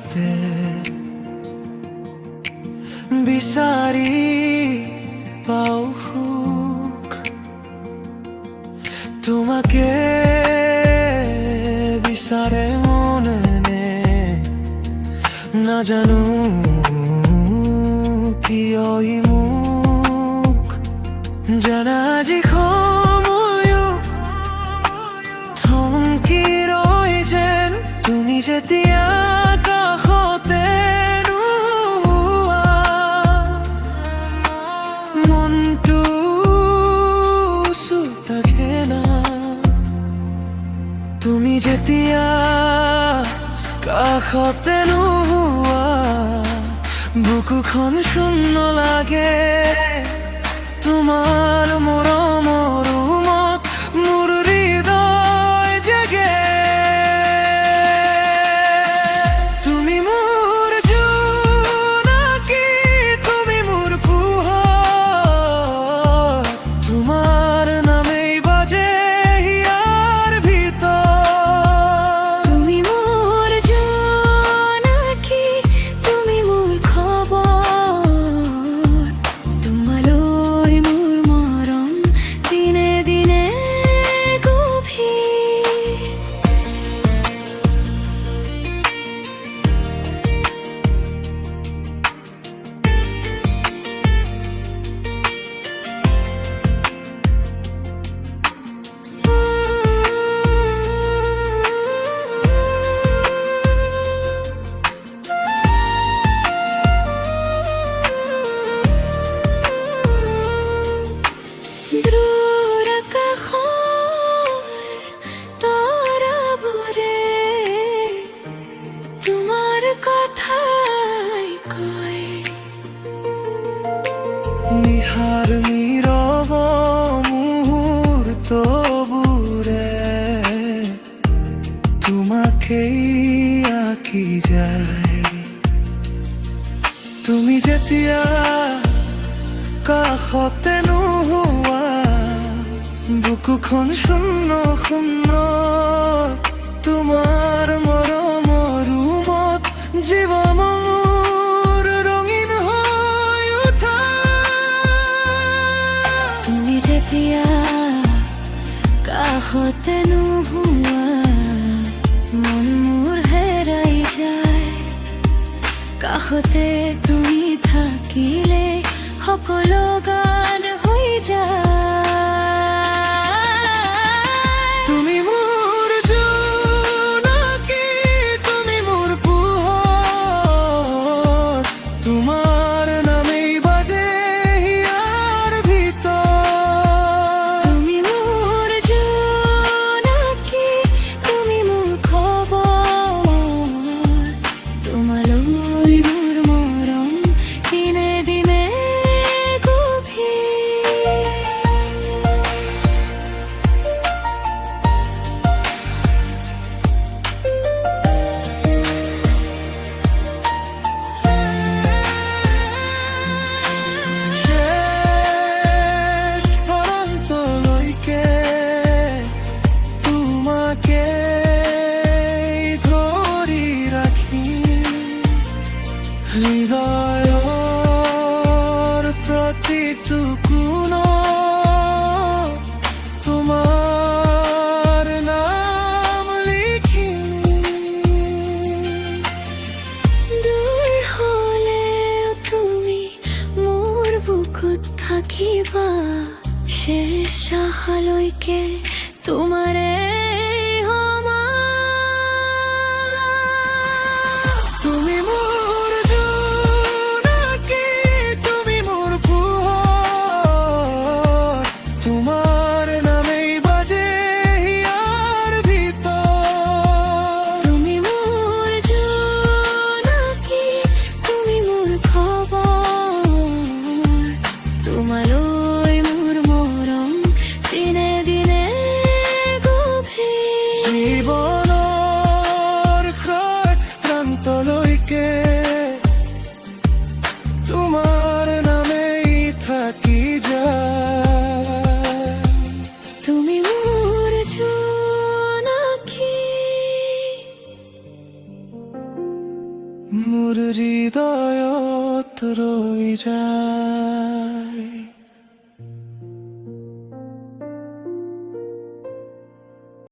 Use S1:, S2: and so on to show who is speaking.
S1: কাষতে বিচাৰি পাওঁ সুখ তোমাকে বিচাৰে মনে নাজানো কিয় ই মোক জানা আজি সময়ো থমকি ৰয় যেন তুমি যেতিয়া কাষতে নোহোৱা মনটো চুপ থাকে না তুমি যেতিয়া কাষতে নোহোৱা বুকুখন শূন্য লাগে তোমাৰ মৰমৰ ৰুমত মোৰ হৃদয় জাগে তুমি মোৰ জোনাকী তুমি মোৰ পোহৰ তোমাৰ নামেই বাজে হিয়াৰ ভিতৰত
S2: তুমি মোৰ জোনাকী তুমি মোৰ খবৰ তোমালৈ মোৰ মৰম দিনে দিনে গভীৰ দূৰ আকাশৰ তৰাবোৰে তোমাৰ কথাই কয়
S1: নিহাৰ নীৰৱ মুহূৰ্তবোৰে তোমাকেই আঁকি যায় তুমি যেতিয়া কাষতে নোহোৱা বুকুখন শূন্য শূন্য তোমাৰ মৰমৰ ৰুমত জীৱন মোৰ ৰঙীন হৈ উঠা
S2: তুমি যেতিয়া কাষতে নোহোৱা মন মোৰ হেৰাই যায় কাষতে তুমি থাকিলে সকলো গান হৈ যায়
S1: তুমি মোৰ জোনাকী তুমি মোৰ পোহৰ তোমাৰ নামেই বাজে হিয়াৰ ভিতৰত
S2: তুমি মোৰ জোনাকী তুমি মোৰ খবৰ তোমালৈ মোৰ মৰম দিনে দিনে গভীৰ
S1: শেষ পৰন্তলৈকে তোমাকে ধৰি ৰাখিম হৃদয়ৰ প্ৰতিটো কোণত তোমাৰ নাম লিখিম
S2: দূৰ হ'লেও তুমি মোৰ বুকুত থাকিবা শেষ আশালৈকে তোমাৰে
S1: তুমি মোৰ জোনাকী তুমি মোৰ পোহৰ তোমাৰ নামেই বাজে হিয়াৰ ভিতৰত
S2: তুমি মোৰ জোনাকী তুমি মোৰ খবৰ তোমালৈ মোৰ মৰম দিনে দিনে গভীৰ
S1: মোৰ হৃদয়ত ৰৈ যায়।